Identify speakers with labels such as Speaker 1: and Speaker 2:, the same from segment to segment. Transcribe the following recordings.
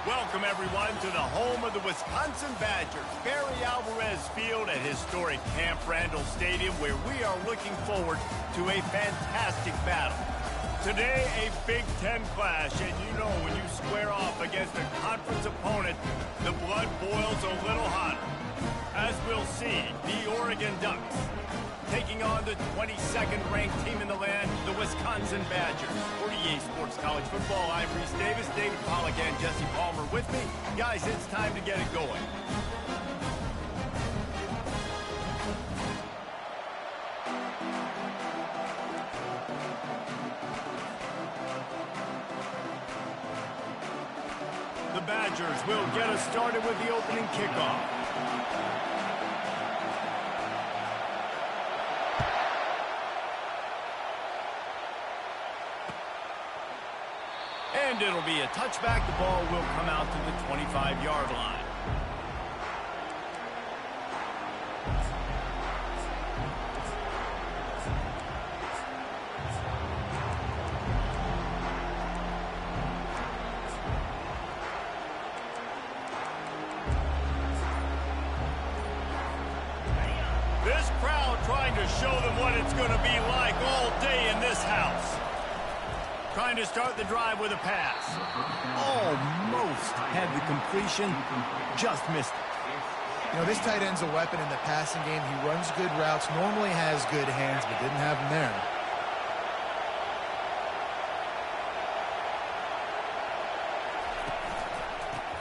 Speaker 1: Welcome, everyone, to the home of the Wisconsin Badgers, Barry Alvarez Field at historic Camp Randall Stadium, where we are looking forward to a fantastic battle. Today, a Big Ten clash, and you know when you square off against a conference opponent, the blood boils a little hotter. As we'll see, the Oregon Ducks taking on the 22nd ranked team in the land, the Wisconsin Badgers. For EA Sports College Football, I'm Reese Davis, David Pollack, and Jesse Palmer with me. Guys, it's time to get it going. The Badgers will get us started with the opening kickoff. And it'll be a touchback. The ball will come out to the 25-yard line. This crowd trying to show them what it's going to be like all day in this house. Trying to start the drive with a pass. Almost had the completion, just missed it.
Speaker 2: You know, this tight end's a weapon in the passing game. He runs good routes, normally has good hands, but didn't have them there.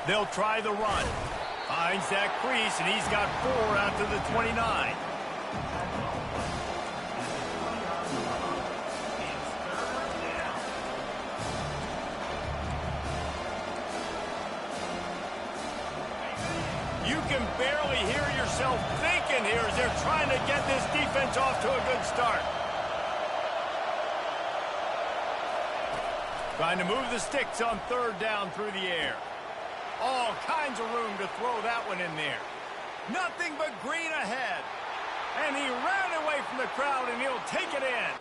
Speaker 1: They'll try the run. Finds that crease, and he's got 4 out to the 29. You can barely hear yourself thinking here as they're trying to get this defense off to a good start. Trying to move the sticks on third down through the air. All kinds of room to throw that one in there. Nothing but green ahead. And he ran away from the crowd, and he'll take it in.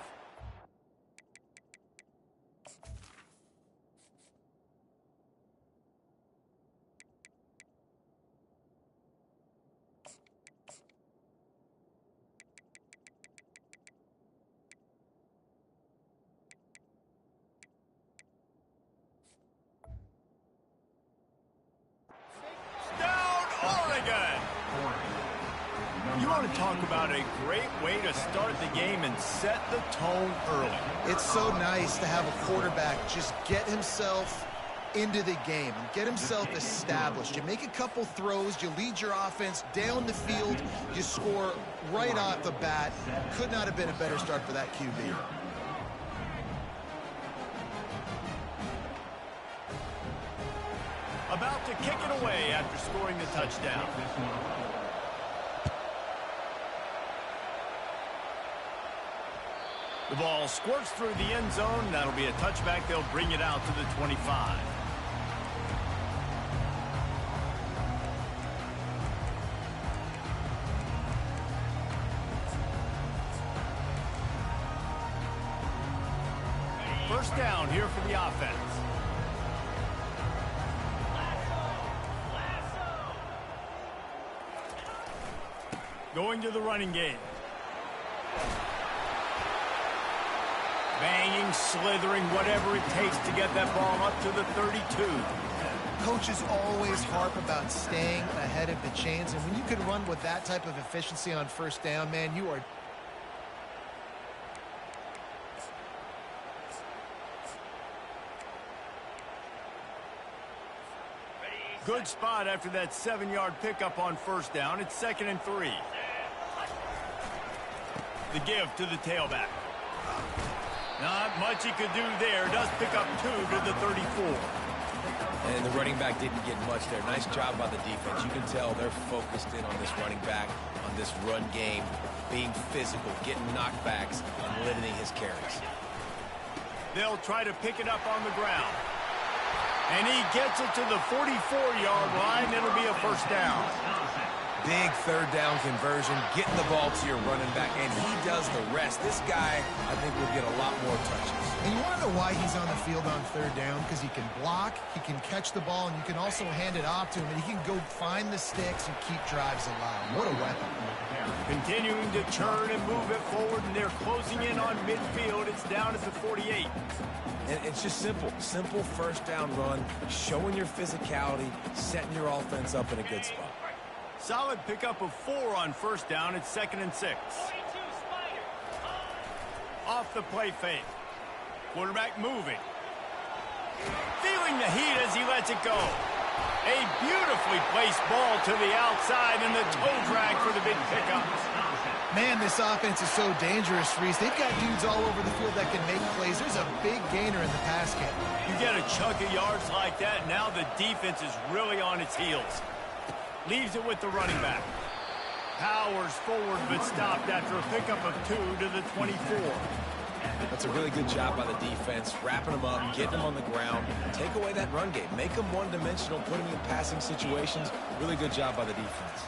Speaker 1: You want to talk about a great way to start the game and set the tone early.
Speaker 2: It's so nice to have a quarterback just get himself into the game and get himself established. You make a couple throws, you lead your offense down the field, you score right off the bat. Could not have been a better start for that QB.
Speaker 1: About to kick it away after scoring the touchdown. The ball squirts through the end zone. That'll be a touchback. They'll bring it out to the 25. First down here for the offense. Going to the running game. Banging, slithering, whatever it takes to get that ball up to the 32.
Speaker 2: Coaches always harp about staying ahead of the chains, and when you can run with that type of efficiency on first down, man, you are...
Speaker 1: Good spot after that 7-yard pickup on first down. It's 2nd and 3. The give to the tailback. Not much he could do there. Does pick up 2 to the 34.
Speaker 3: And the running back didn't get much there. Nice job by the defense. You can tell they're focused in on this running back, on this run game, being physical, getting knockbacks, and limiting his carries.
Speaker 1: They'll try to pick it up on the ground. And he gets it to the 44-yard line. It'll be a first down.
Speaker 3: Big third down conversion, getting the ball to your running back, and he does the rest. This guy, I think, will get a lot more touches.
Speaker 2: And you want to know why he's on the field on third down? Because he can block, he can catch the ball, and you can also hand it off to him, and he can go find the sticks and keep drives alive. What a weapon.
Speaker 1: Continuing to turn and move it forward, and they're closing in on midfield. It's down at the 48.
Speaker 3: And it's just simple. Simple first down run, showing your physicality, setting your offense up in a good spot.
Speaker 1: Solid pickup of 4 on first down. It's 2nd and 6. Off the play fake. Quarterback moving. Feeling the heat as he lets it go. A beautifully placed ball to the outside and the toe drag for the big pickup.
Speaker 2: Man, this offense is so dangerous, Reese. They've got dudes all over the field that can make plays. There's a big gainer in the pass game.
Speaker 1: You get a chunk of yards like that, now the defense is really on its heels. Leaves it with the running back. Powers forward but stopped after a pickup of 2 to the 24.
Speaker 3: That's a really good job by the defense, wrapping them up, getting them on the ground. Take away that run game. Make them one-dimensional, put them in passing situations. Really good job by the defense.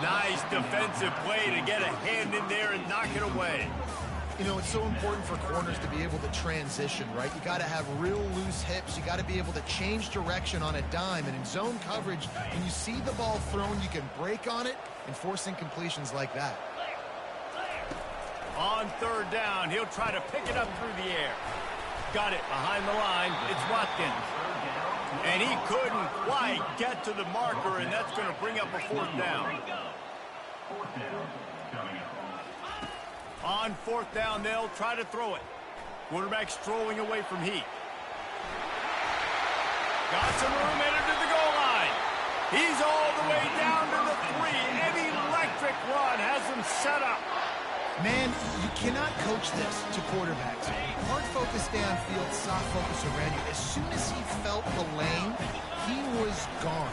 Speaker 1: Nice defensive play to get a hand in there and knock it away.
Speaker 2: You know, it's so important for corners to be able to transition, right? You got to have real loose hips. You got to be able to change direction on a dime. And in zone coverage, when you see the ball thrown, you can break on it and force incompletions like that.
Speaker 1: On third down, he'll try to pick it up through the air. Got it behind the line. It's Watkins. And he couldn't quite get to the marker, and that's going to bring up a 4th down. On 4th down, they'll try to throw it. Quarterback strolling away from heat. Got some room headed to the goal line. He's all the way down to the 3. An electric run has him set up.
Speaker 2: Man, you cannot coach this to quarterbacks. Hard focus downfield, soft focus around you. As soon as he felt the lane, he was gone.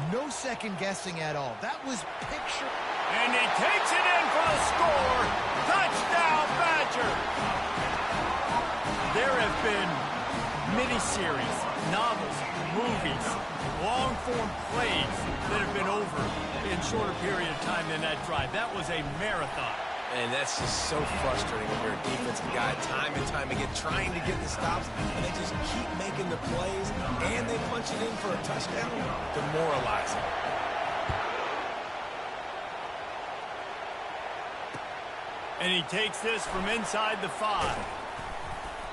Speaker 2: No second guessing at all. That was picture.
Speaker 1: And he takes it in for the score. Touchdown, Badger. There have been miniseries, novels, movies, long-form plays that have been over in shorter period of time than that drive. That was a marathon.
Speaker 3: And that's just so frustrating when you're a defensive guy time and time again trying to get the stops, and they just keep making the plays, and they punch it in for a touchdown. Demoralizing.
Speaker 1: And he takes this from inside the 5.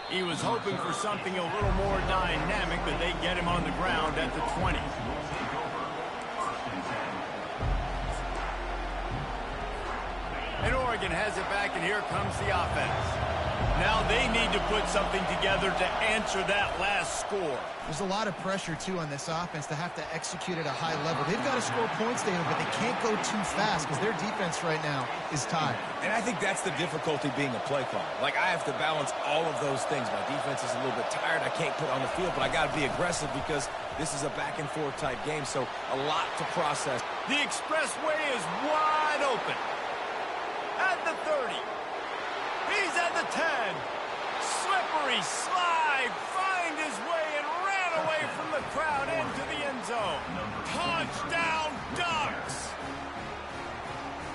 Speaker 1: He was hoping for something a little more dynamic, but they get him on the ground at the 20. And Oregon has it back, and here comes the offense. Now they need to put something together to answer that last score.
Speaker 2: There's a lot of pressure, too, on this offense to have to execute at a high level. They've got to score points, David, but they can't go too fast because their defense right now is tired.
Speaker 3: And I think that's the difficulty being a play caller. Like, I have to balance all of those things. My defense is a little bit tired. I can't put on the field, but I got to be aggressive because this is a back-and-forth type game, so a lot to process.
Speaker 1: The expressway is wide open. At the 30. He's at the 10. Slippery slide. Find his way and ran away from the crowd into the end zone. Touchdown, Ducks.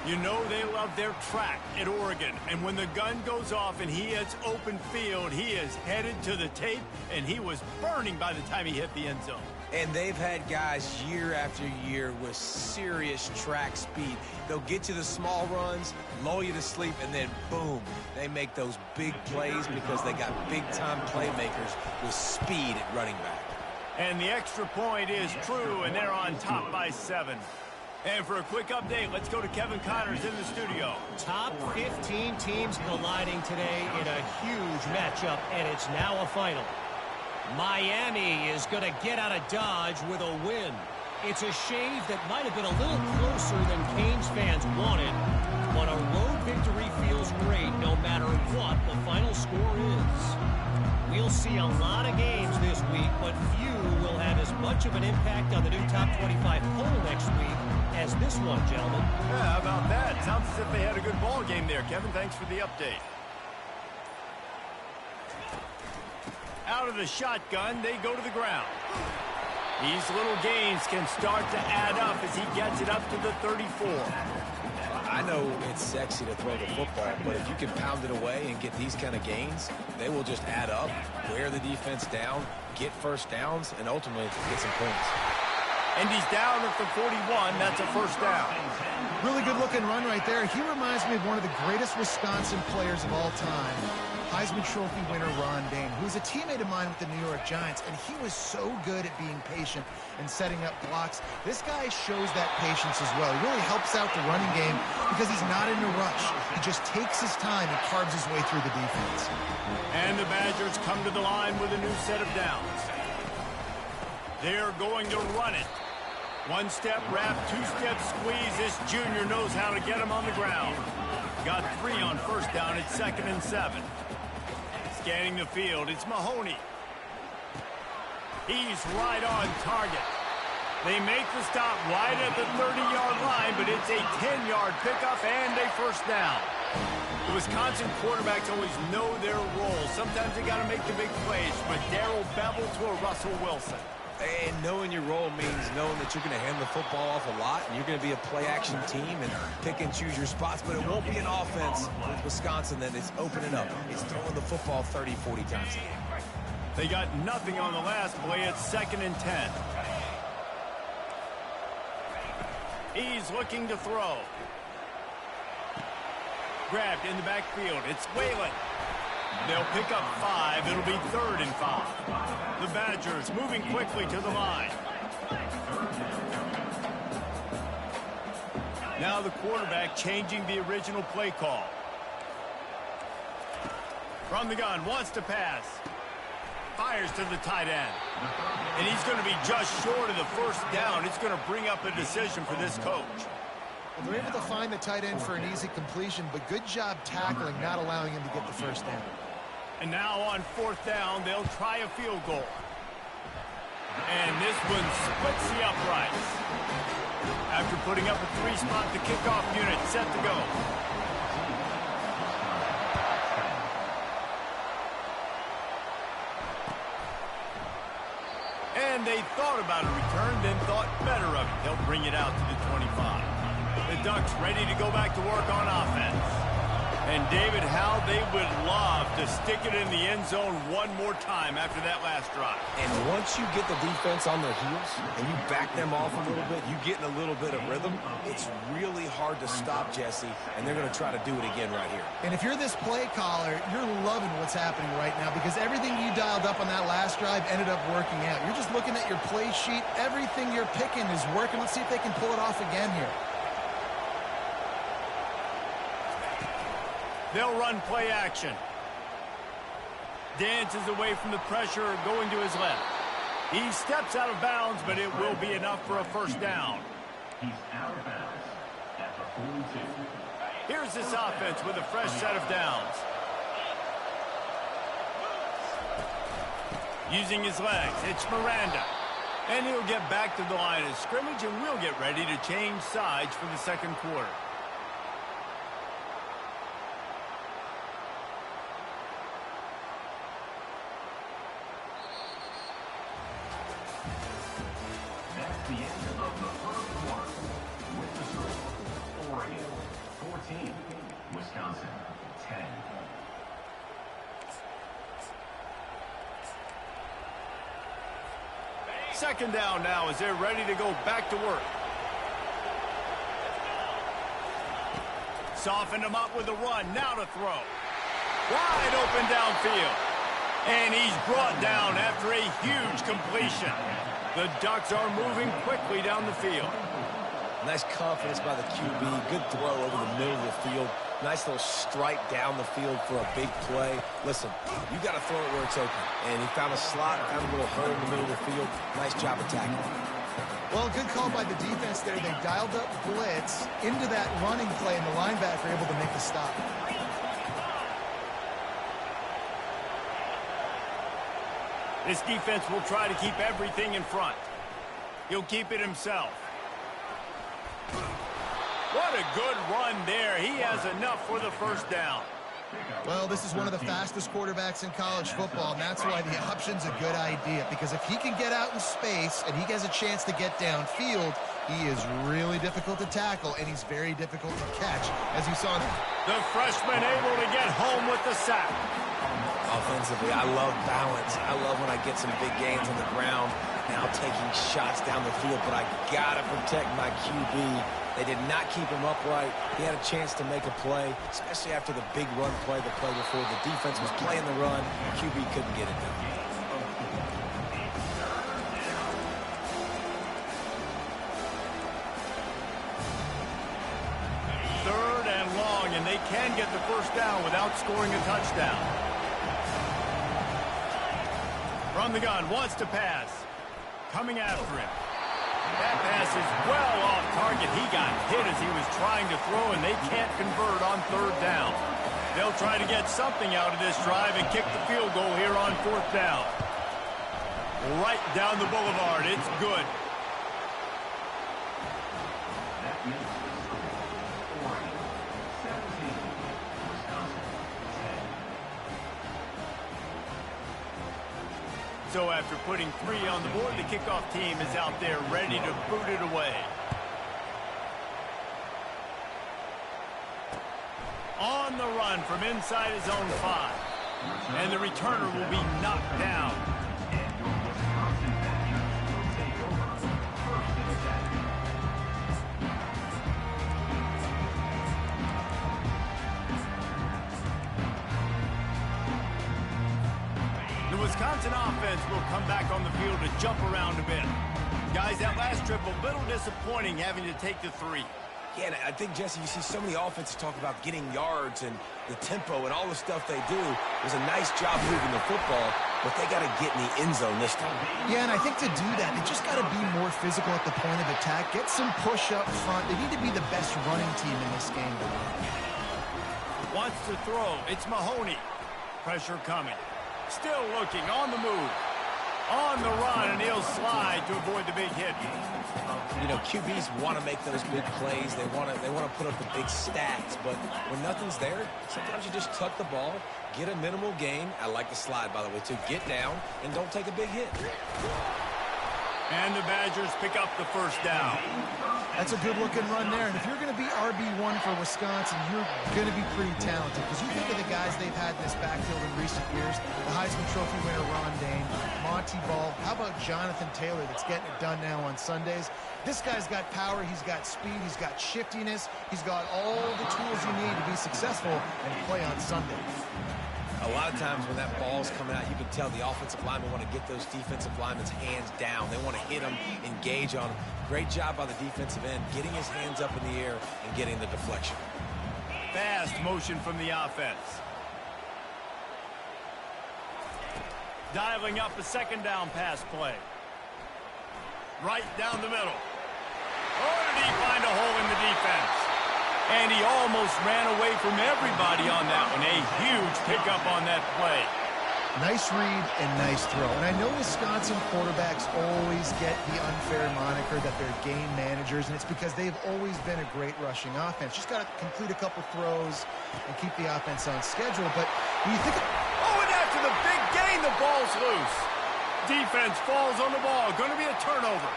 Speaker 1: You know they love their track at Oregon. And when the gun goes off and he hits open field, he is headed to the tape, and he was burning by the time he hit the end zone.
Speaker 3: And they've had guys year after year with serious track speed. They'll get you the small runs, lull you to sleep, and then boom, they make those big plays because they got big-time playmakers with speed at running back.
Speaker 1: And the extra point is true, and they're on top by 7. And for a quick update, let's go to Kevin Connors in the studio.
Speaker 4: Top 15 teams colliding today in a huge matchup, and it's now a final. Miami is going to get out of Dodge with a win. It's a shave that might have been a little closer than Canes fans wanted, but a road victory feels great no matter what the final score is. We'll see a lot of games this week, but few will have as much of an impact on the new top 25 poll next week as this one, gentlemen.
Speaker 1: Yeah, how about that? Sounds as if they had a good ball game there, Kevin. Thanks for the update. Out of the shotgun, they go to the ground. These little gains can start to add up as he gets it up to the 34.
Speaker 3: I know it's sexy to throw the football, but if you can pound it away and get these kind of gains, they will just add up, wear the defense down, get first downs, and ultimately get some points.
Speaker 1: And he's down at the 41. That's a first down.
Speaker 2: Really good-looking run right there. He reminds me of one of the greatest Wisconsin players of all time, Heisman Trophy winner Ron Dayne, who's a teammate of mine with the New York Giants, and he was so good at being patient and setting up blocks. This guy shows that patience as well. He really helps out the running game because he's not in a rush. He just takes his time and carves his way through the defense.
Speaker 1: And the Badgers come to the line with a new set of downs. They're going to run it. One-step wrap, two-step squeeze. This junior knows how to get him on the ground. Got 3 on first down. It's 2nd and 7. Scanning the field, it's Mahoney. He's right on target. They make the stop right at the 30-yard line, but it's a 10-yard pickup and a first down. The Wisconsin quarterbacks always know their role. Sometimes they got to make the big plays, but Darrell Bevel to a Russell Wilson.
Speaker 3: And knowing your role means knowing that you're going to hand the football off a lot, and you're going to be a play-action team and pick and choose your spots, but it won't be an offense with Wisconsin that is opening up. It's throwing the football 30, 40 times a game.
Speaker 1: They got nothing on the last play. It's 2nd and 10. He's looking to throw. Grabbed in the backfield. It's Whalen. They'll pick up 5. It'll be 3rd and 5. The Badgers moving quickly to the line. Now the quarterback changing the original play call. From the gun, wants to pass. Fires to the tight end. And he's going to be just short of the first down. It's going to bring up a decision for this coach.
Speaker 2: Well, they're able to find the tight end for an easy completion, but good job tackling, not allowing him to get the first down.
Speaker 1: And now on 4th down, they'll try a field goal. And this one splits the uprights. After putting up a 3-spot, the kickoff unit set to go. And they thought about a return, then thought better of it. They'll bring it out to the 25. The Ducks ready to go back to work on offense. And David, how they would love to stick it in the end zone one more time after that last drive.
Speaker 3: And once you get the defense on their heels and you back them off a little bit, you get in a little bit of rhythm, it's really hard to stop, Jesse, and they're going to try to do it again right here.
Speaker 2: And if you're this play caller, you're loving what's happening right now because everything you dialed up on that last drive ended up working out. You're just looking at your play sheet. Everything you're picking is working. Let's see if they can pull it off again here.
Speaker 1: They'll run play action. Dances away from the pressure, going to his left. He steps out of bounds, but it will be enough for a first down.
Speaker 5: He's out of bounds at the 42.
Speaker 1: Here's this offense with a fresh set of downs. Using his legs, it's Miranda. And he'll get back to the line of scrimmage, and we'll get ready to change sides for the second quarter.
Speaker 5: That's the end of the first quarter. With the score, Oregon 14, Wisconsin 10.
Speaker 1: Second down now as they're ready to go back to work. Softened him up with a run. Now to throw. Wide open downfield. And he's brought down after a huge completion. The Ducks are moving quickly down the field.
Speaker 3: Nice confidence by the QB. Good throw over the middle of the field. Nice little stripe down the field for a big play. Listen, you got to throw it where it's open. And he found a slot, found a little hole in the middle of the field. Nice job attacking.
Speaker 2: Well, good call by the defense there. They dialed up blitz into that running play, and the linebacker able to make the stop.
Speaker 1: This defense will try to keep everything in front. He'll keep it himself. What a good run there. He has enough for the first down.
Speaker 2: Well, this is one of the fastest quarterbacks in college football, and that's why the option's a good idea, because if he can get out in space and he has a chance to get downfield, He is really difficult to tackle, and he's very difficult to catch, as you saw.
Speaker 1: The freshman able to get home with the sack.
Speaker 3: Offensively, I love balance. I love when I get some big gains on the ground, now taking shots down the field, but I got to protect my QB. They did not keep him upright. He had a chance to make a play, especially after the big run play the play before. The defense was playing the run. QB couldn't get it done.
Speaker 1: Third and long, and they can get the first down without scoring a touchdown. From the gun, wants to pass. Coming after him. That pass is well off target. He got hit as he was trying to throw, and they can't convert on third down. They'll try to get something out of this drive and kick the field goal here on fourth down. Right down the boulevard. It's good. So after putting 3 on the board, the kickoff team is out there ready to boot it away. On the run from inside his own 5. And the returner will be knocked down. The Wisconsin offense will come back on the field to jump around a bit. Guys, that last trip a little disappointing having to take the 3.
Speaker 3: Yeah, and I think, Jesse, you see so many offenses talk about getting yards and the tempo and all the stuff they do. It was a nice job moving the football, but they got to get in the end zone this time.
Speaker 2: Yeah, and I think to do that, they just got to be more physical at the point of attack. Get some push up front. They need to be the best running team in this game.
Speaker 1: Wants to throw. It's Mahoney. Pressure coming. Still looking on the move. On the run, and he'll slide to avoid the big hit.
Speaker 3: You know, QBs want to make those big plays. They want to put up the big stats. But when nothing's there, sometimes you just tuck the ball, get a minimal gain. I like the slide, by the way, too. Get down and don't take a big hit.
Speaker 1: And the Badgers pick up the first down.
Speaker 2: That's a good-looking run there. And if you're going to be RB1 for Wisconsin, you're going to be pretty talented. Because you think of the guys they've had in this backfield in recent years, the Heisman Trophy winner Ron Dane, Monty Ball. How about Jonathan Taylor that's getting it done now on Sundays? This guy's got power. He's got speed. He's got shiftiness. He's got all the tools you need to be successful and play on Sunday.
Speaker 3: A lot of times when that ball's coming out, you can tell the offensive linemen want to get those defensive linemen's hands down. They want to hit them, engage on them. Great job by the defensive end, getting his hands up in the air and getting the deflection.
Speaker 1: Fast motion from the offense. Dialing up a second down pass play. Right down the middle. Oh, did he find a hole in the defense? And he almost ran away from everybody on that one. A huge pickup on that play.
Speaker 2: Nice read and nice throw. And I know Wisconsin quarterbacks always get the unfair moniker that they're game managers, and it's because they've always been a great rushing offense. Just got to complete a couple throws and keep the offense on schedule. But when you think
Speaker 1: oh, and after the big gain, the ball's loose. Defense falls on the ball. Going to be a turnover.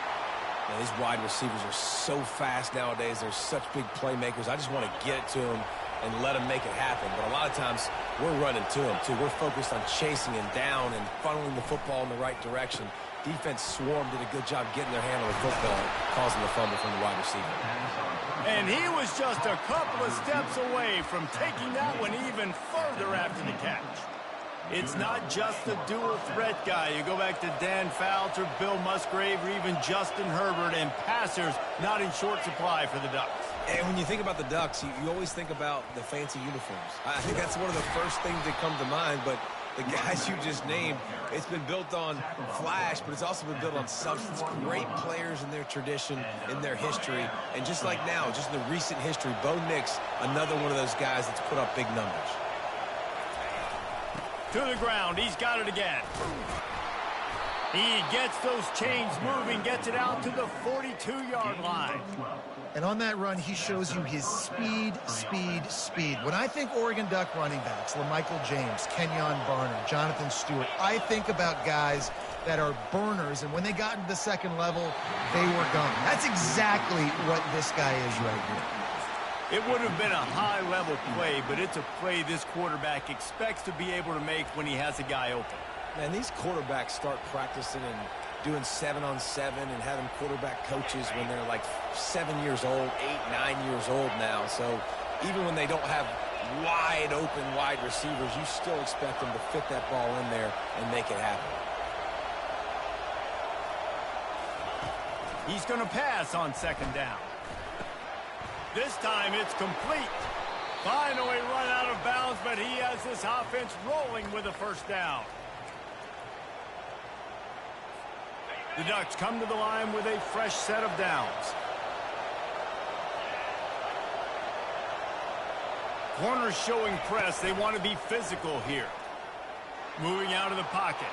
Speaker 3: Man, these wide receivers are so fast nowadays. They're such big playmakers. I just want to get it to them and let them make it happen. But a lot of times, we're running to them, too. We're focused on chasing him down and funneling the football in the right direction. Defense swarmed, did a good job getting their hand on the football, causing the fumble from the wide receiver.
Speaker 1: And he was just a couple of steps away from taking that one even further after the catch. It's not just a dual threat guy. You go back to Dan Fouts or Bill Musgrave or even Justin Herbert, and passers not in short supply for the Ducks.
Speaker 3: And when you think about the Ducks, you always think about the fancy uniforms. I think that's one of the first things that come to mind, but the guys you just named, it's been built on flash, but it's also been built on substance. Great players in their tradition, in their history, and just like now, just in the recent history, Bo Nix, another one of those guys that's put up big numbers.
Speaker 1: To the ground. He's got it again. He gets those chains moving, gets it out to the 42-yard line.
Speaker 2: And on that run, he shows you his speed, speed, speed. When I think Oregon Duck running backs, LaMichael James, Kenyon Barner, Jonathan Stewart, I think about guys that are burners, and when they got into the second level, they were gone. That's exactly what this guy is right here.
Speaker 1: It would have been a high-level play, but it's a play this quarterback expects to be able to make when he has a guy open.
Speaker 3: Man, these quarterbacks start practicing and doing 7-on-7 and having quarterback coaches when they're like 7 years old, 8, 9 years old now. So even when they don't have wide open wide receivers, you still expect them to fit that ball in there and make it happen.
Speaker 1: He's going to pass on second down. This time it's complete. Finally run out of bounds, but he has this offense rolling with a first down. The Ducks come to the line with a fresh set of downs. Corners showing press. They want to be physical here. Moving out of the pocket.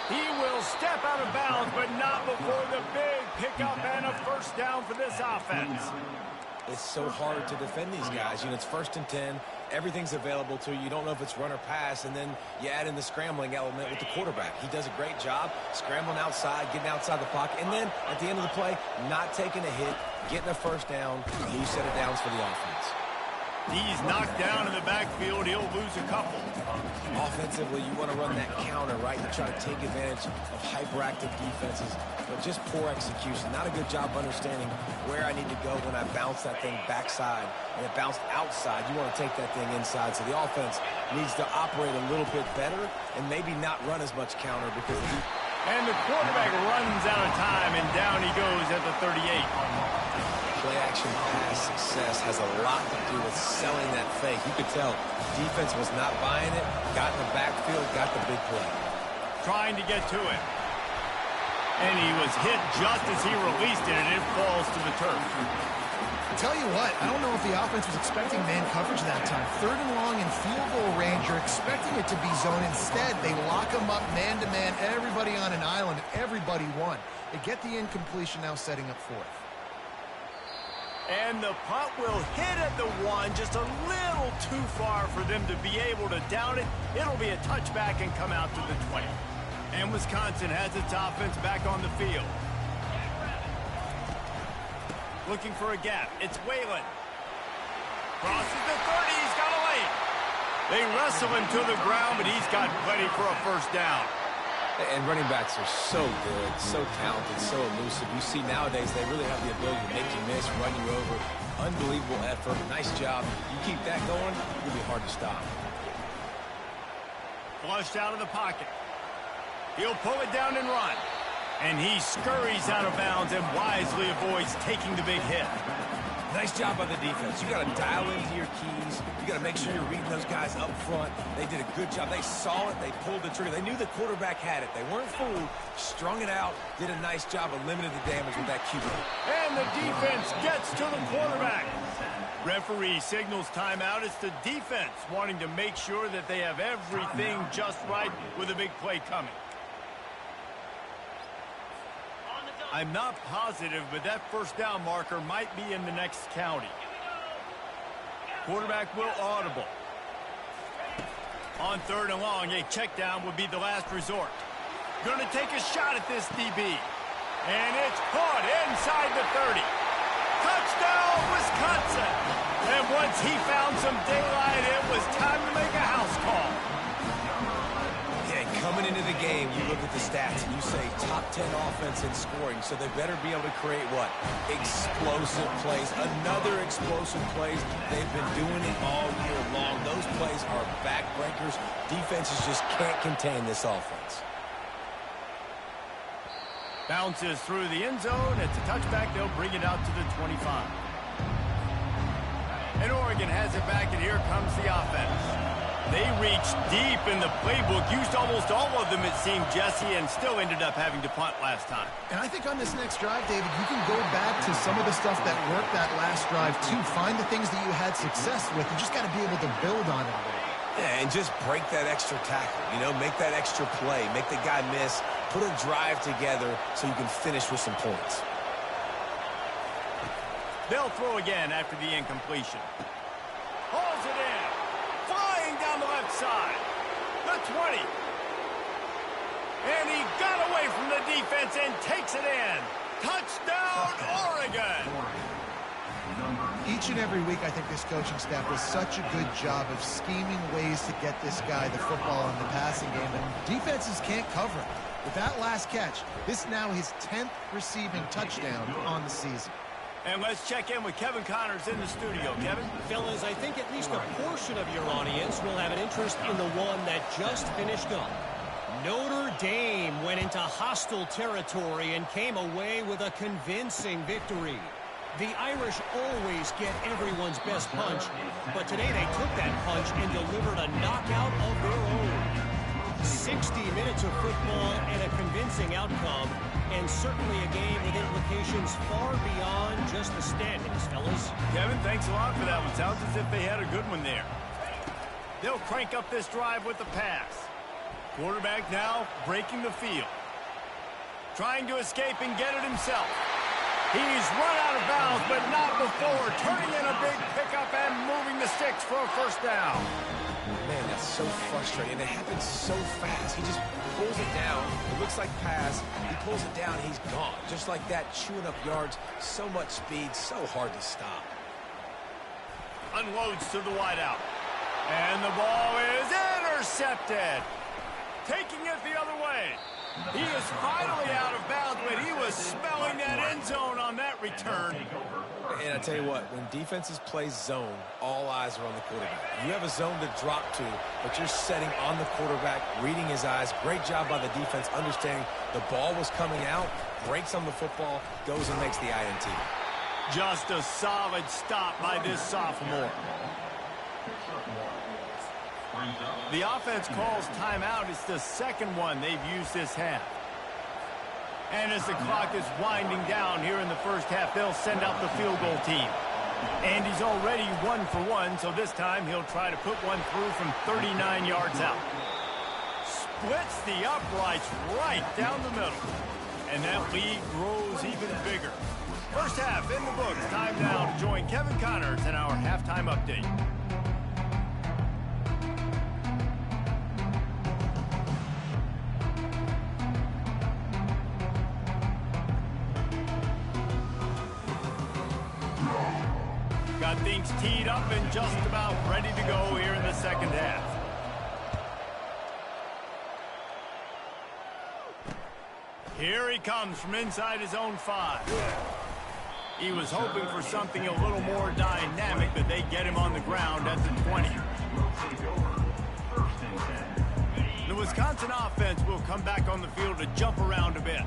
Speaker 1: He will step out of bounds, but not before the big pickup and a first down for this offense.
Speaker 3: It's so hard to defend these guys. You know, it's 1st and 10. Everything's available to you. You don't know if it's run or pass, and then you add in the scrambling element with the quarterback. He does a great job scrambling outside, getting outside the pocket, and then at the end of the play, not taking a hit, getting a first down, new set of downs for the offense.
Speaker 1: He's knocked down in the backfield. He'll lose a couple.
Speaker 3: Offensively, you want to run that counter, right, to try to take advantage of hyperactive defenses, but just poor execution. Not a good job understanding where I need to go when I bounce that thing backside, and it bounced outside. You want to take that thing inside, so the offense needs to operate a little bit better and maybe not run as much counter because
Speaker 1: and the quarterback runs out of time, and down he goes at the 38.
Speaker 3: Play-action pass success has a lot to do with selling that fake. You could tell defense was not buying it, got in the backfield, got the big play.
Speaker 1: Trying to get to it. And he was hit just as he released it, and it falls to the turf.
Speaker 2: Tell you what, I don't know if the offense was expecting man coverage that time. 3rd and long in field goal range, you're expecting it to be zone. Instead, they lock him up man-to-man, everybody on an island, everybody won. They get the incompletion, now setting up 4th.
Speaker 1: And the punt will hit at the 1, just a little too far for them to be able to down it. It'll be a touchback and come out to the 20. And Wisconsin has its offense back on the field. Looking for a gap. It's Whalen. Crosses the 30. He's got a lane. They wrestle him to the ground, but he's got plenty for a first down.
Speaker 3: And running backs are so good, so talented, so elusive. You see nowadays they really have the ability to make you miss, run you over. Unbelievable effort. Nice job. You keep that going, it'll be hard to stop.
Speaker 1: Flushed out of the pocket. He'll pull it down and run. And he scurries out of bounds and wisely avoids taking the big hit.
Speaker 3: Nice job by the defense. You got to dial into your keys. You got to make sure you're reading those guys up front. They did a good job. They saw it. They pulled the trigger. They knew the quarterback had it. They weren't fooled. Strung it out. Did a nice job of limiting the damage with that QB.
Speaker 1: And the defense gets to the quarterback. Referee signals timeout. It's the defense wanting to make sure that they have everything just right with a big play coming. I'm not positive, but that first down marker might be in the next county. Quarterback will audible. On 3rd and long, a check down would be the last resort. Going to take a shot at this DB. And it's caught inside the 30. Touchdown, Wisconsin! And once he found some daylight, it was time to make a house call.
Speaker 3: Coming into the game, you look at the stats and you say top 10 offense in scoring, so they better be able to create what? Explosive plays. Another explosive plays. They've been doing it all year long. Those plays are backbreakers. Defenses just can't contain this offense.
Speaker 1: Bounces through the end zone. It's a touchback. They'll bring it out to the 25. And Oregon has it back, and here comes the offense. They reached deep in the playbook, used almost all of them, it seemed, Jesse, and still ended up having to punt last time.
Speaker 2: And I think on this next drive, David, you can go back to some of the stuff that worked that last drive, too. Find the things that you had success with. You just got to be able to build on it a little bit.
Speaker 3: Yeah, and just break that extra tackle, you know, make that extra play, make the guy miss, put a drive together so you can finish with some points.
Speaker 1: They'll throw again after the incompletion. Hauls it in. Flying down the left side. The 20. And he got away from the defense and takes it in. Touchdown, Oregon!
Speaker 2: Each and every week, I think this coaching staff does such a good job of scheming ways to get this guy the football in the passing game, and defenses can't cover him. With that last catch, this now his 10th receiving touchdown on the season.
Speaker 1: And let's check in with Kevin Connors in the studio. Kevin?
Speaker 4: Fellas, I think at least a portion of your audience will have an interest in the one that just finished up. Notre Dame went into hostile territory and came away with a convincing victory. The Irish always get everyone's best punch, but today they took that punch and delivered a knockout of their own. 60 minutes of football and a convincing outcome, and certainly a game with implications far beyond just the standings, fellas.
Speaker 1: Kevin, thanks a lot for that one. Sounds as if they had a good one there. They'll crank up this drive with the pass. Quarterback now breaking the field. Trying to escape and get it himself. He's run out of bounds, but not before turning in a big pickup and moving the sticks for a first down.
Speaker 3: Man, that's so frustrating. It happens so fast. He just pulls it down. It looks like pass. He pulls it down. He's gone. Just like that, chewing up yards. So much speed, so hard to stop.
Speaker 1: Unloads to the wideout. And the ball is intercepted. Taking it the other way. He is finally out of bounds, but he was smelling that end zone on that return.
Speaker 3: And I tell you what, when defenses play zone, all eyes are on the quarterback. You have a zone to drop to, but you're setting on the quarterback, reading his eyes. Great job by the defense, understanding the ball was coming out, breaks on the football, goes and makes the INT.
Speaker 1: Just a solid stop by this sophomore. The offense calls timeout. It's the second one they've used this half. And as the clock is winding down here in the first half, they'll send out the field goal team. And he's already 1 for 1, so this time he'll try to put one through from 39 yards out. Splits the uprights right down the middle. And that lead grows even bigger. First half in the books. Time now to join Kevin Connors in our halftime update. Got things teed up and just about ready to go here in the second half. Here he comes from inside his own 5. He was hoping for something a little more dynamic, but they get him on the ground at the 20. The Wisconsin offense will come back on the field to jump around a bit.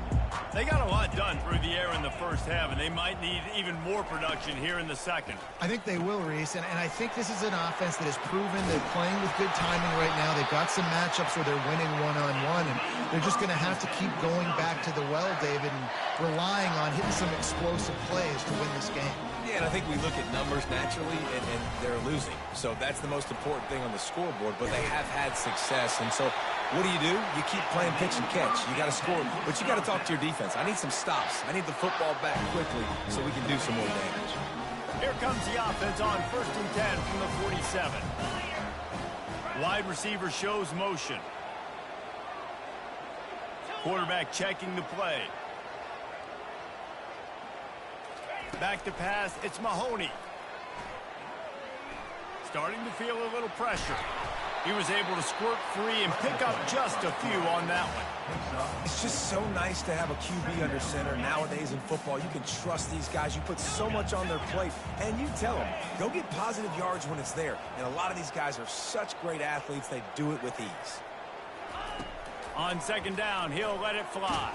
Speaker 1: They got a lot done through the air in the first half, and they might need even more production here in the second.
Speaker 2: I think they will, Reese, and I think this is an offense that has proven they're playing with good timing right now. They've got some matchups where they're winning one-on-one, and they're just going to have to keep going back to the well, David, and relying on hitting some explosive plays to win this game.
Speaker 3: Yeah, and I think we look at numbers naturally, and they're losing. So that's the most important thing on the scoreboard, but they have had success. And so what do? You keep playing pitch and catch. You got to score, but you got to talk to your defense. I need some stops. I need the football back quickly so we can do some more damage.
Speaker 1: Here comes the offense on 1st and 10 from the 47. Wide receiver shows motion. Quarterback checking the play. Back to pass, it's Mahoney. Starting to feel a little pressure. He was able to squirt free and pick up just a few on that one.
Speaker 3: It's just so nice to have a QB under center. Nowadays in football, you can trust these guys. You put so much on their plate, and you tell them, go get positive yards when it's there. And a lot of these guys are such great athletes, they do it with ease.
Speaker 1: On second down, he'll let it fly.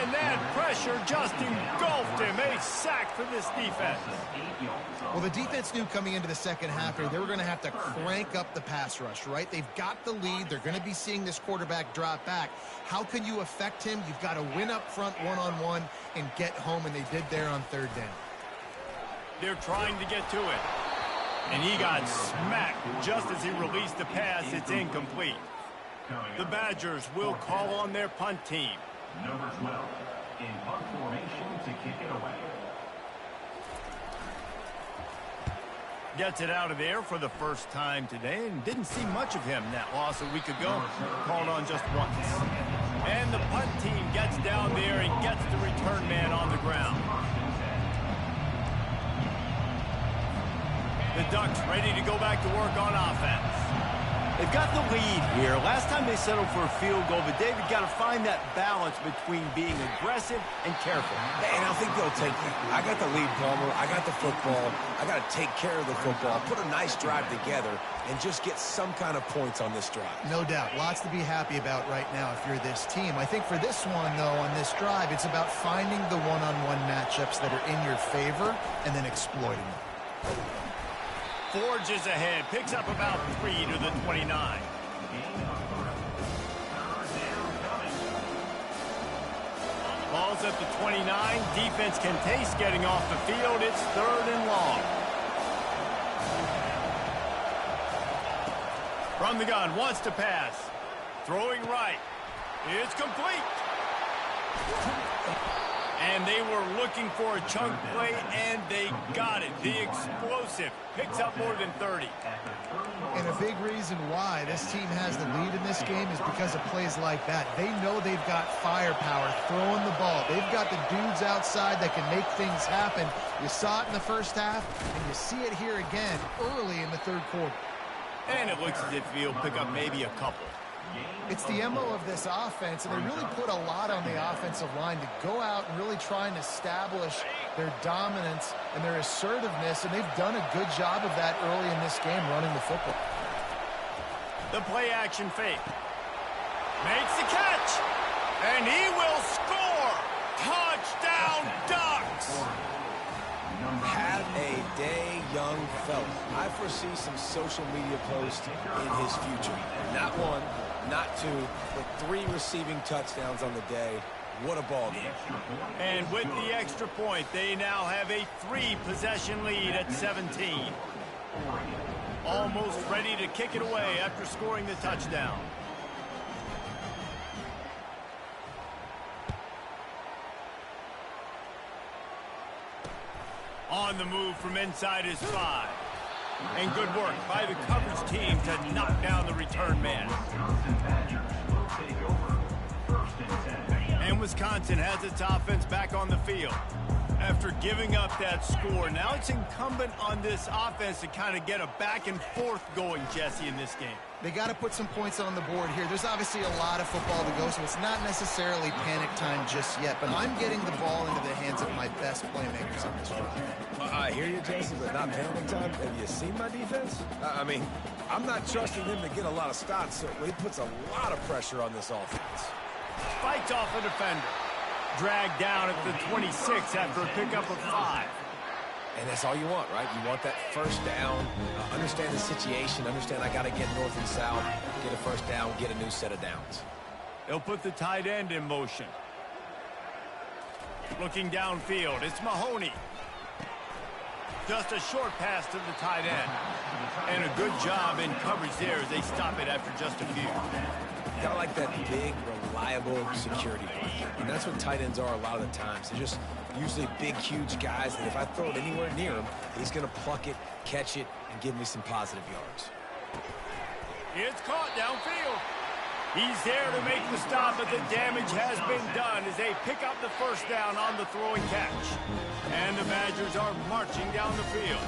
Speaker 1: And that pressure just engulfed him. A sack for this defense.
Speaker 2: Well, the defense knew coming into the second half here they were going to have to crank up the pass rush, right? They've got the lead. They're going to be seeing this quarterback drop back. How can you affect him? You've got to win up front one-on-one and get home, and they did there on third down.
Speaker 1: They're trying to get to it. And he got smacked just as he released the pass. It's incomplete. The Badgers will call on their punt team.
Speaker 5: Number 12, in punt formation to kick it away.
Speaker 1: Gets it out of there for the first time today, and didn't see much of him that loss a week ago. Called on just once. And the punt team gets down there and gets the return man on the ground. The Ducks ready to go back to work on offense. They've got the lead here. Last time they settled for a field goal, but David got to find that balance between being aggressive and careful.
Speaker 3: And I think they'll take that. I got the lead, Palmer. I got the football. I got to take care of the football, put a nice drive together, and just get some kind of points on this drive.
Speaker 2: No doubt. Lots to be happy about right now if you're this team. I think for this one, though, on this drive, it's about finding the one-on-one matchups that are in your favor and then exploiting them.
Speaker 1: Forges ahead, picks up about 3 to the 29. Ball's at the 29. Defense can taste getting off the field. It's 3rd and long. From the gun, wants to pass. Throwing right. It's complete. And they were looking for a chunk play, and they got it. The explosive picks up more than 30.
Speaker 2: And a big reason why this team has the lead in this game is because of plays like that. They know they've got firepower throwing the ball. They've got the dudes outside that can make things happen. You saw it in the first half, and you see it here again early in the 3rd quarter.
Speaker 1: And it looks as if he'll pick up maybe a couple.
Speaker 2: It's the MO of this offense, and they really put a lot on the offensive line to go out and really try and establish their dominance and their assertiveness, and they've done a good job of that early in this game running the football.
Speaker 1: The play-action fake. Makes the catch, and he will score! Touchdown, Ducks!
Speaker 3: Have a day, young fella. I foresee some social media posts in his future. Not 1, not 2, but 3 receiving touchdowns on the day. What a ball game.
Speaker 1: And with the extra point, they now have a 3-possession lead at 17. Almost ready to kick it away after scoring the touchdown. On the move from inside his 5. And good work by the coverage team to knock down the return man. And Wisconsin has its offense back on the field. After giving up that score, now it's incumbent on this offense to kind of get a back and forth going, Jesse, in this game.
Speaker 2: They got to put some points on the board here. There's obviously a lot of football to go, so it's not necessarily panic time just yet, but I'm getting the ball into the hands of my best playmakers on this drive.
Speaker 3: I hear you, Jesse, but not panic time. Have you seen my defense? I mean, I'm not trusting them to get a lot of stops, so it puts a lot of pressure on this offense.
Speaker 1: Fights off a defender. Dragged down at the 26 after a pickup of 5.
Speaker 3: And that's all you want, right? You want that first down, understand the situation, understand I got to get north and south, get a first down, get a new set of downs.
Speaker 1: They'll put the tight end in motion. Looking downfield, it's Mahoney. Just a short pass to the tight end. And a good job in coverage there as they stop it after just a few.
Speaker 3: Kind of like that big, reliable security blanket. And that's what tight ends are a lot of the times. They're just usually big, huge guys that if I throw it anywhere near him, he's going to pluck it, catch it, and give me some positive yards.
Speaker 1: It's caught downfield. He's there to make the stop, but the damage has been done as they pick up the first down on the throwing catch. And the Badgers are marching down the field.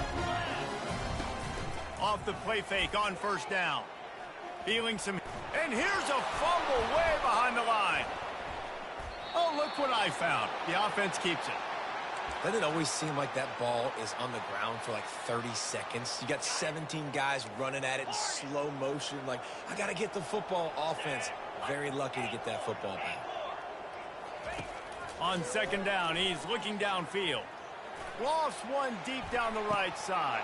Speaker 1: Off the play fake on first down. Feeling some... And here's a fumble way behind the line. Oh, look what I found. The offense keeps it.
Speaker 3: Doesn't it always seem like that ball is on the ground for like 30 seconds? You got 17 guys running at it in slow motion. Like, I got to get the football. Offense, very lucky to get that football back.
Speaker 1: On second down, he's looking downfield. Lofts one deep down the right side.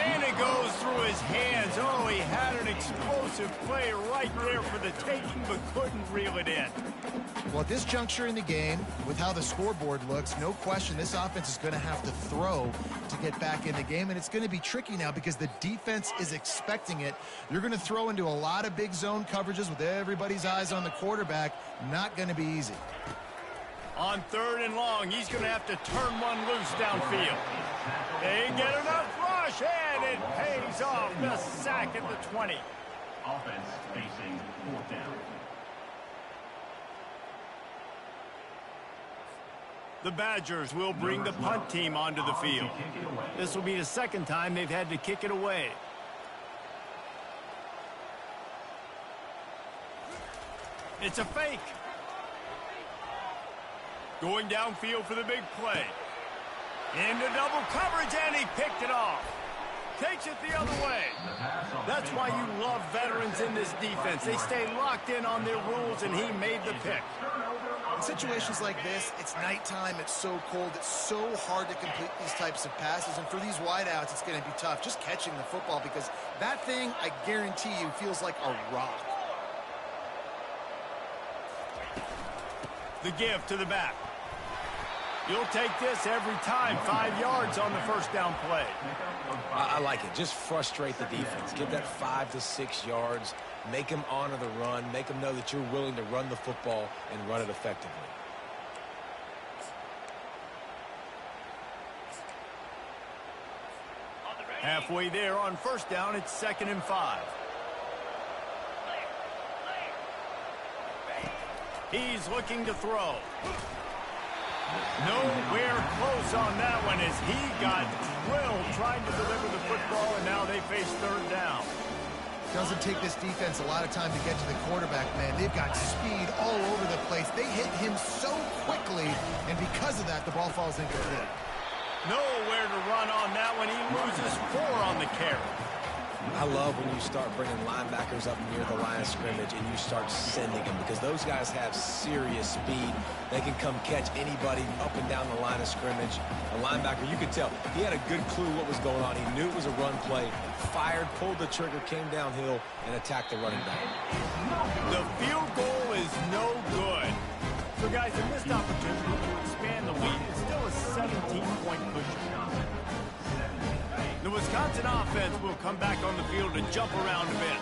Speaker 1: And it goes through his hands. Oh, he had an explosive play right there for the taking, but couldn't reel it in.
Speaker 2: Well, at this juncture in the game, with how the scoreboard looks, no question this offense is going to have to throw to get back in the game, and it's going to be tricky now because the defense is expecting it. You're going to throw into a lot of big zone coverages with everybody's eyes on the quarterback. Not going to be easy.
Speaker 1: On 3rd and long, he's going to have to turn one loose downfield. They get enough rush, and it pays off. The sack at the 20.
Speaker 5: Offense facing 4th down.
Speaker 1: The Badgers will bring the punt team onto the field. This will be the 2nd time they've had to kick it away. It's a fake. Going downfield for the big play. Into double coverage, and he picked it off. Takes it the other way. That's why you love veterans in this defense. They stay locked in on their rules, and he made the pick.
Speaker 2: In situations like this, it's nighttime, it's so cold, it's so hard to complete these types of passes, and for these wideouts, it's going to be tough just catching the football because that thing, I guarantee you, feels like a rock.
Speaker 1: The give to the back. You'll take this every time. 5 yards on the 1st down play.
Speaker 3: I like it. Just frustrate the defense. Give that 5 to 6 yards. Make them honor the run. Make them know that you're willing to run the football and run it effectively.
Speaker 1: Halfway there on 1st down, it's 2nd and 5. He's looking to throw. Nowhere close on that one as he got drilled trying to deliver the football, and now they face 3rd down.
Speaker 2: Doesn't take this defense a lot of time to get to the quarterback, man. They've got speed all over the place. They hit him so quickly, and because of that, the ball falls incomplete.
Speaker 1: Nowhere to run on that one. He loses 4 on the carry.
Speaker 3: I love when you start bringing linebackers up near the line of scrimmage and you start sending them because those guys have serious speed. They can come catch anybody up and down the line of scrimmage. A linebacker, you could tell, he had a good clue what was going on. He knew it was a run play, fired, pulled the trigger, came downhill, and attacked the running back.
Speaker 1: The field goal is no good. So, guys, a missed opportunity to expand the lead. It's still a 17-point cushion. The Wisconsin offense will come back on the field and jump around a bit.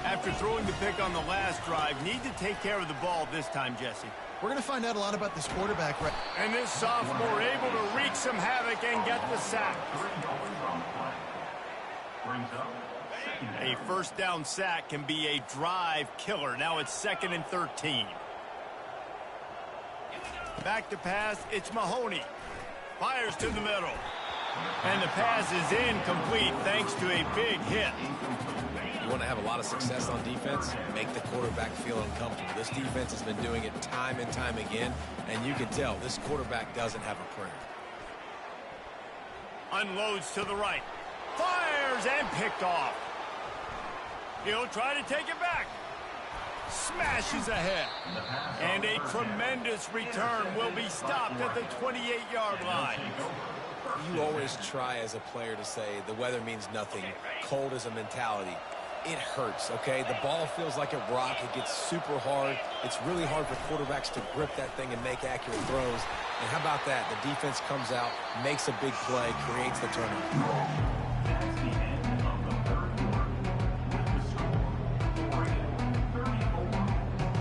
Speaker 1: After throwing the pick on the last drive, need to take care of the ball this time, Jesse.
Speaker 2: We're going to find out a lot about this quarterback, right?
Speaker 1: And this sophomore able to wreak some havoc and get the sack. A 1st down sack can be a drive killer. Now it's 2nd and 13. Back to pass, it's Mahoney. Fires to the middle. And the pass is incomplete thanks to a big hit.
Speaker 3: You want to have a lot of success on defense? Make the quarterback feel uncomfortable. This defense has been doing it time and time again, and you can tell this quarterback doesn't have a prayer.
Speaker 1: Unloads to the right. Fires and picked off. He'll try to take it back. Smashes ahead. And a tremendous return will be stopped at the 28-yard line.
Speaker 3: You always try as a player to say the weather means nothing. Cold is a mentality. It hurts, okay? The ball feels like a rock. It gets super hard. It's really hard for quarterbacks to grip that thing and make accurate throws. And how about that? The defense comes out, makes a big play, creates the turnover.
Speaker 5: That's the end of the 3rd quarter. The score, Oregon 34,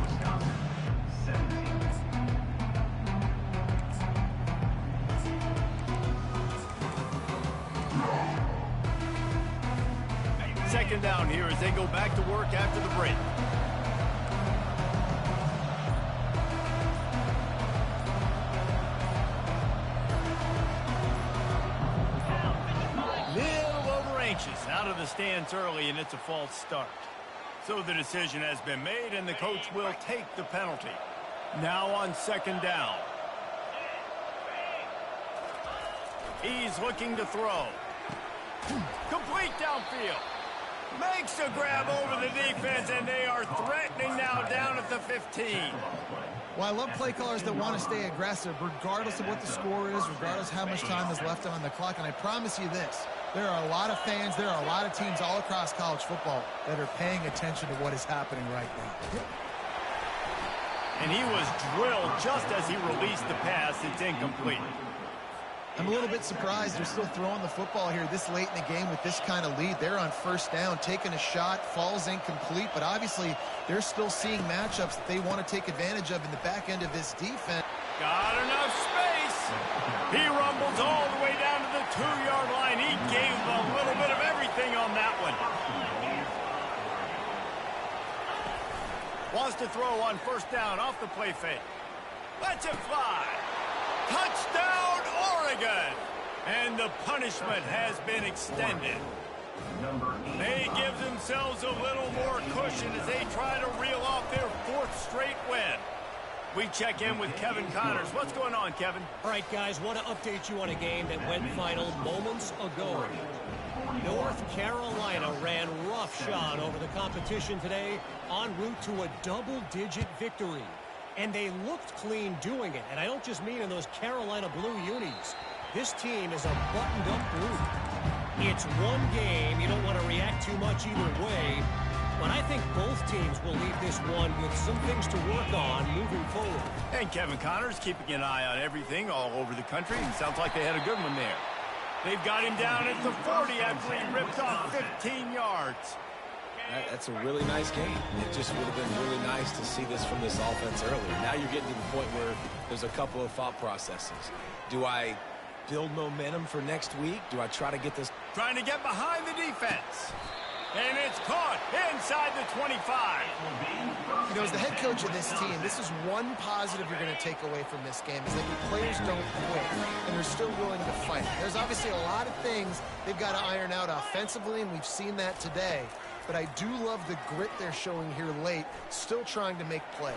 Speaker 5: Wisconsin 17.
Speaker 1: Second down here as they go back to work after the break. Little over anxious out of the stands early, and it's a false start. So the decision has been made, and the coach will take the penalty. Now on 2nd down. He's looking to throw. Complete downfield. Makes a grab over the defense, and they are threatening now down at the 15.
Speaker 2: Well, I love play callers that want to stay aggressive regardless of what the score is, regardless of how much time is left on the clock. And I promise you this, There are a lot of fans, there are a lot of teams all across college football that are paying attention to what is happening right now.
Speaker 1: And he was drilled just as he released the pass. It's incomplete.
Speaker 2: I'm a little bit surprised they're still throwing the football here this late in the game with this kind of lead. They're on first down, taking a shot, falls incomplete, but obviously they're still seeing matchups that they want to take advantage of in the back end of this defense.
Speaker 1: Got enough space. He rumbles all the way down to the 2-yard line. He gave a little bit of everything on that one. Wants to throw on first down off the play fake. Lets it fly. Touchdown, Oregon! And the punishment has been extended. They give themselves a little more cushion as they try to reel off their 4th straight win. We check in with Kevin Connors. What's going on, Kevin?
Speaker 4: All right, guys, want to update you on a game that went final moments ago. North Carolina ran roughshod over the competition today en route to a double-digit victory. And they looked clean doing it. And I don't just mean in those Carolina blue unis. This team is a buttoned-up group. It's one game. You don't want to react too much either way. But I think both teams will leave this one with some things to work on moving forward.
Speaker 1: And Kevin Connors keeping an eye on everything all over the country. Sounds like they had a good one there. They've got him down at the 40 after he ripped off 15 yards.
Speaker 3: That's a really nice game. It just would have been really nice to see this from this offense earlier. Now you're getting to the point where there's a couple of thought processes. Do I build momentum for next week? Do I try to get this?
Speaker 1: Trying to get behind the defense. And it's caught inside the 25.
Speaker 2: You know, as the head coach of this team, this is one positive you're going to take away from this game, is that your players don't quit, and they're still willing to fight. There's obviously a lot of things they've got to iron out offensively, and we've seen that today. But I do love the grit they're showing here late, still trying to make plays.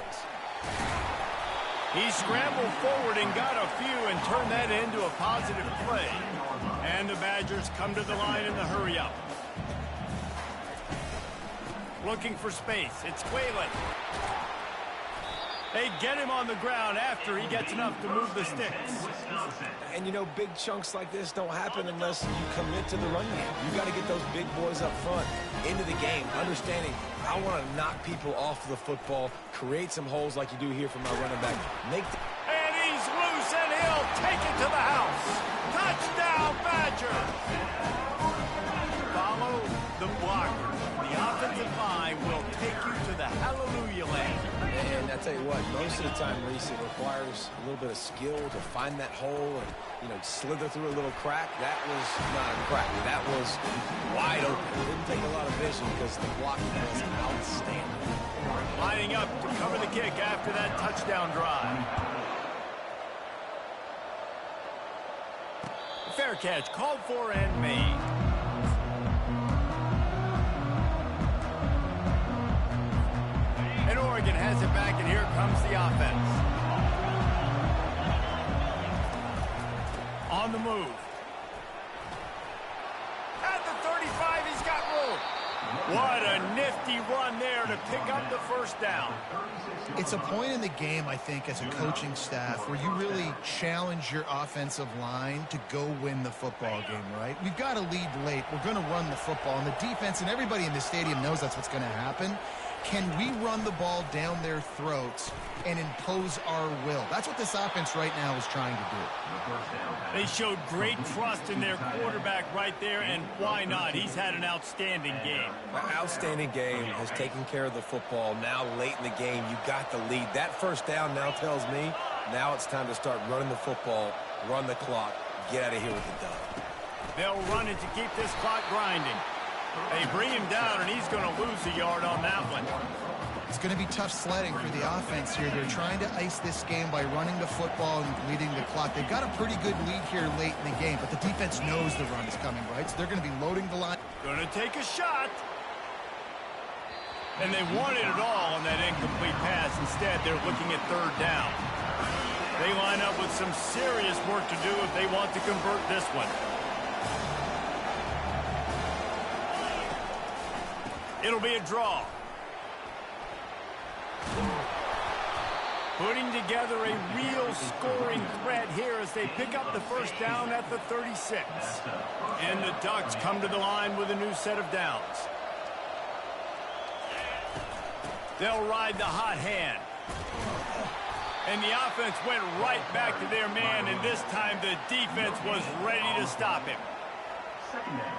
Speaker 1: He scrambled forward and got a few and turned that into a positive play. And the Badgers come to the line in the hurry-up. Looking for space. It's Whalen. They get him on the ground after he gets enough to move the sticks.
Speaker 3: And, you know, big chunks like this don't happen unless you commit to the run game. You got to get those big boys up front into the game, understanding I want to knock people off the football, create some holes like you do here from my running back.
Speaker 1: And he's loose, and he'll take it to the house. Touchdown, Badgers! Follow the blocker. The offensive line will take you to the hallelujah land.
Speaker 3: And I tell you what, most of the time, Reese, it requires a little bit of skill to find that hole and, you know, slither through a little crack. That was not a crack. That was wide open. It didn't take a lot of vision because the blocking was outstanding.
Speaker 1: Lining up to cover the kick after that touchdown drive. Fair catch called for and made. And Oregon has it back, and here comes the offense. On the move. At the 35, he's got room. What a nifty run there to pick up the first down.
Speaker 2: It's a point in the game, I think, as a coaching staff where you really challenge your offensive line to go win the football game, right? We've got to lead late. We're going to run the football. And the defense and everybody in the stadium knows that's what's going to happen. Can we run the ball down their throats and impose our will? That's what this offense right now is trying to do.
Speaker 1: They showed great trust in their quarterback right there, and why not? He's had an outstanding game.
Speaker 3: Outstanding game, has taken care of the football. Now late in the game, you got the lead. That first down now tells me now it's time to start running the football, run the clock, get out of here with the dub.
Speaker 1: They'll run it to keep this clock grinding. They bring him down, and he's going to lose a yard on that one.
Speaker 2: It's going to be tough sledding for the offense here. They're trying to ice this game by running the football and leading the clock. They've got a pretty good lead here late in the game, but the defense knows the run is coming, right? So they're going to be loading the line.
Speaker 1: Going to take a shot. And they wanted it all on that incomplete pass. Instead, they're looking at third down. They line up with some serious work to do if they want to convert this one. It'll be a draw. Putting together a real scoring threat here as they pick up the first down at the 36. And the Ducks come to the line with a new set of downs. They'll ride the hot hand. And the offense went right back to their man, and this time the defense was ready to stop him.
Speaker 5: Second down.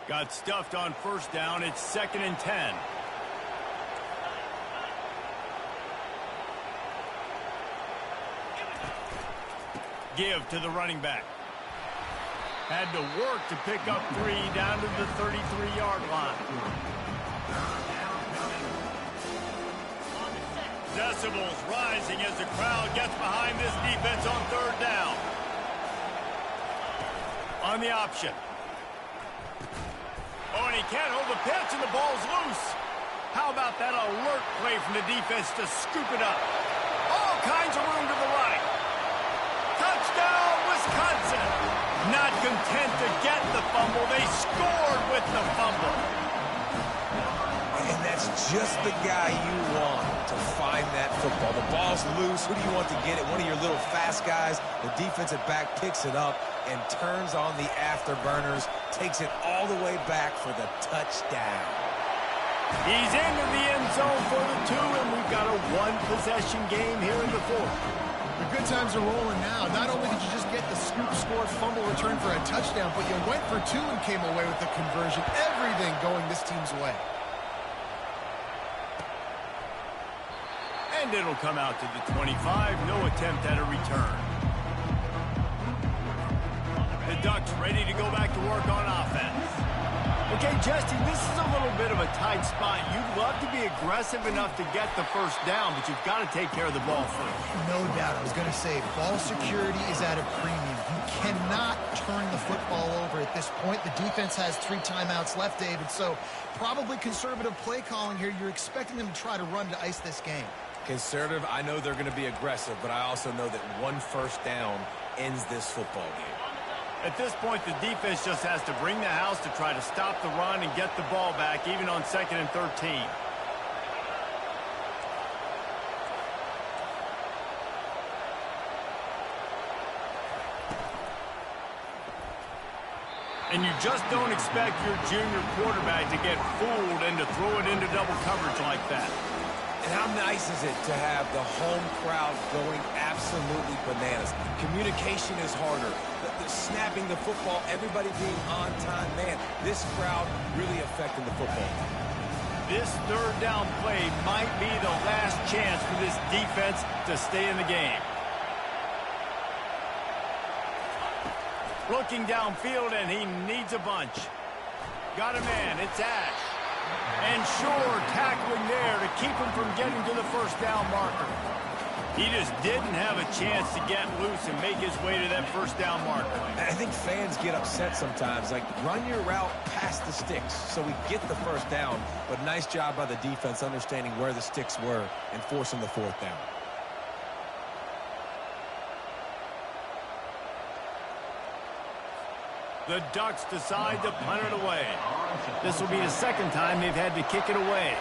Speaker 1: Got stuffed on first down. It's 2nd and 10. Give to the running back. Had to work to pick up 3 down to the 33-yard line. Decibels rising as the crowd gets behind this defense on 3rd down. On the option. Oh, and he can't hold the pitch, and the ball's loose. How about that alert play from the defense to scoop it up? All kinds of room to the right. Touchdown, Wisconsin. Not content to get the fumble, they scored with the fumble.
Speaker 3: And that's just the guy you want to find that football. The ball's loose. Who do you want to get it? One of your little fast guys. The defensive back picks it up and turns on the afterburners, takes it all the way back for the touchdown.
Speaker 1: He's into the end zone for the 2, and we've got a 1-possession game here in the 4th.
Speaker 2: The good times are rolling now. Not only did you just get the scoop score fumble return for a touchdown, but you went for 2 and came away with the conversion. Everything going this team's way.
Speaker 1: And it'll come out to the 25. No attempt at a return. The Ducks ready to go back to work on offense. Okay, Justin, this is a little bit of a tight spot. You'd love to be aggressive enough to get the first down, but you've got to take care of the ball first.
Speaker 2: No doubt. I was going to say, ball security is at a premium. You cannot turn the football over at this point. The defense has 3 timeouts left, David, so probably conservative play calling here. You're expecting them to try to run to ice this game.
Speaker 3: Conservative, I know they're going to be aggressive, but I also know that 1 first down ends this football game.
Speaker 1: At this point, the defense just has to bring the house to try to stop the run and get the ball back, even on 2nd and 13. And you just don't expect your junior quarterback to get fooled and to throw it into double coverage like that.
Speaker 3: And how nice is it to have the home crowd going absolutely bananas? Communication is harder. The snapping the football, everybody being on time. Man, this crowd really affecting the football.
Speaker 1: This 3rd down play might be the last chance for this defense to stay in the game. Looking downfield, and he needs a bunch. Got a man. It's Ash. And Shore tackling there to keep him from getting to the first down marker. He just didn't have a chance to get loose and make his way to that first down marker.
Speaker 3: I think fans get upset sometimes. Like, run your route past the sticks so we get the first down. But nice job by the defense understanding where the sticks were and forcing the 4th down.
Speaker 1: The Ducks decide to punt it away. This will be the 2nd time they've had to kick it away.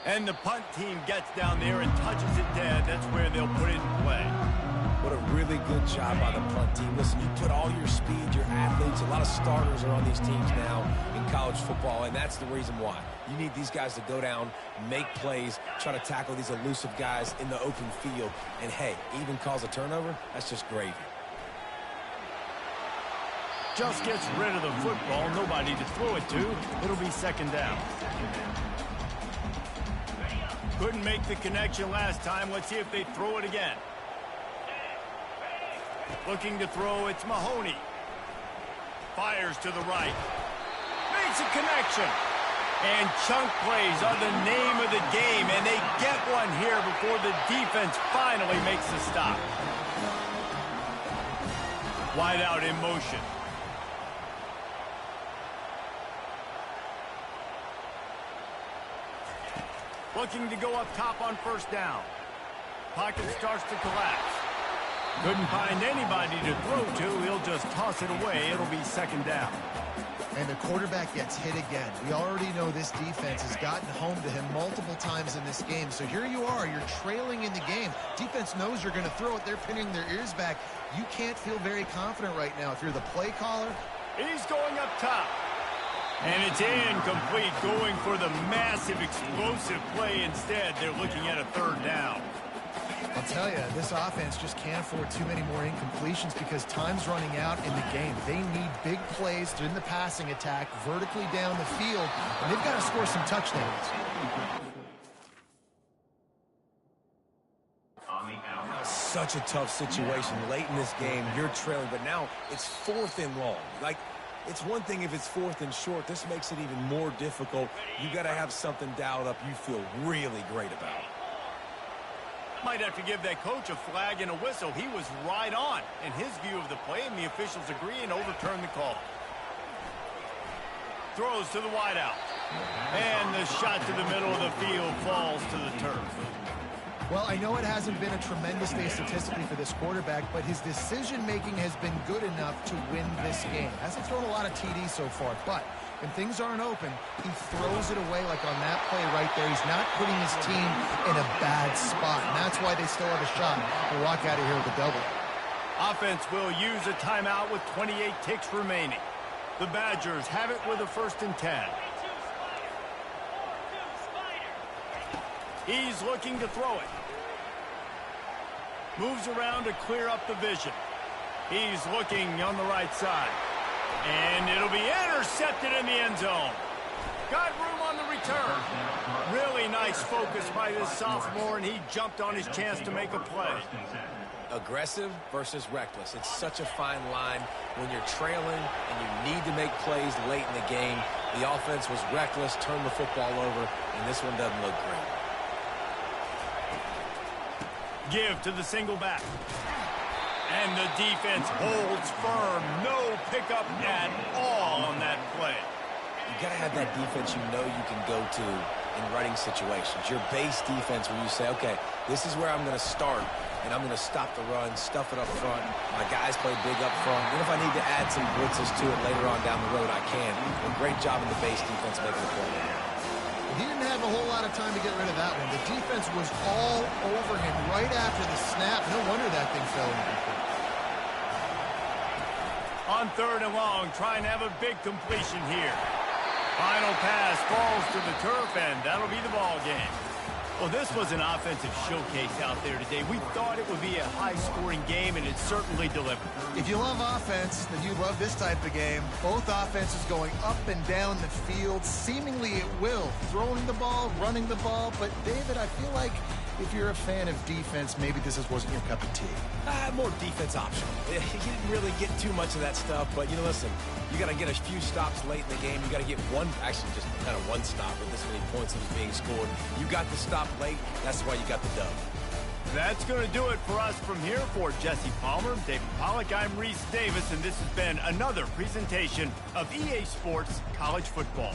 Speaker 1: And the punt team gets down there and touches it dead. That's where they'll put it in play.
Speaker 3: What a really good job by the punt team. Listen, you put all your speed, your athletes, a lot of starters are on these teams now in college football, and that's the reason why. You need these guys to go down, make plays, try to tackle these elusive guys in the open field, and hey, even cause a turnover, that's just gravy.
Speaker 1: Just gets rid of the football, nobody to throw it to. It'll be 2nd down. Couldn't make the connection last time. Let's see if they throw it again. Looking to throw, it's Mahoney. Fires to the right. Makes a connection. And chunk plays are the name of the game, and they get one here before the defense finally makes the stop. Wide out in motion. Looking to go up top on first down. Pocket starts to collapse. Couldn't find anybody to throw to. He'll just toss it away. It'll be second down.
Speaker 2: And the quarterback gets hit again. We already know this defense has gotten home to him multiple times in this game. So here you are. You're trailing in the game. Defense knows you're going to throw it. They're pinning their ears back. You can't feel very confident right now if you're the play caller.
Speaker 1: He's going up top. And it's incomplete, going for the massive explosive play instead. They're looking at a third down.
Speaker 2: I'll tell you, this offense just can't afford too many more incompletions because time's running out in the game. They need big plays in the passing attack, vertically down the field, and they've got to score some touchdowns.
Speaker 3: Such a tough situation late in this game. You're trailing, but now it's 4th and long. Like, it's one thing if it's 4th and short. This makes it even more difficult. You got to have something dialed up you feel really great about.
Speaker 1: Might have to give that coach a flag and a whistle. He was right on in his view of the play, and the officials agree and overturn the call. Throws to the wideout. And the shot to the middle of the field falls to the turf.
Speaker 2: Well, I know it hasn't been a tremendous day statistically for this quarterback, but his decision-making has been good enough to win this game. Hasn't thrown a lot of TDs so far, but when things aren't open, he throws it away like on that play right there. He's not putting his team in a bad spot, and that's why they still have a shot to walk out of here with a double.
Speaker 1: Offense will use a timeout with 28 ticks remaining. The Badgers have it with a 1st and 10. He's looking to throw it. Moves around to clear up the vision. He's looking on the right side. And it'll be intercepted in the end zone. Got room on the return. Really nice focus by this sophomore, and he jumped on his chance to make a play.
Speaker 3: Aggressive versus reckless. It's such a fine line when you're trailing and you need to make plays late in the game. The offense was reckless, turned the football over, and this one doesn't look great.
Speaker 1: Give to the single back. And the defense holds firm. No pickup at all on that play.
Speaker 3: You got to have that defense you know you can go to in running situations. Your base defense where you say, okay, this is where I'm going to start, and I'm going to stop the run, stuff it up front. My guys play big up front. And if I need to add some blitzes to it later on down the road, I can. A great job in the base defense making the play.
Speaker 2: He didn't have a whole lot of time to get rid of that one. The defense was all over him right after the snap. No wonder that thing fell incomplete.
Speaker 1: On 3rd and long, trying to have a big completion here. Final pass falls to the turf, and that'll be the ball game. Well, this was an offensive showcase out there today. We thought it would be a high-scoring game, and it certainly delivered.
Speaker 2: If you love offense, then you love this type of game. Both offenses going up and down the field, seemingly at will. Throwing the ball, running the ball. But, David, I feel like if you're a fan of defense, maybe this wasn't your cup of tea.
Speaker 3: More defense optional. You didn't really get too much of that stuff, but, you know, listen, you got to get a few stops late in the game. You got to get one, actually just kind of one stop with this many points that was being scored. You got the stop late. That's why you got the dub.
Speaker 1: That's going to do it for us from here. For Jesse Palmer, David Pollack, I'm Reese Davis, and this has been another presentation of EA Sports College Football.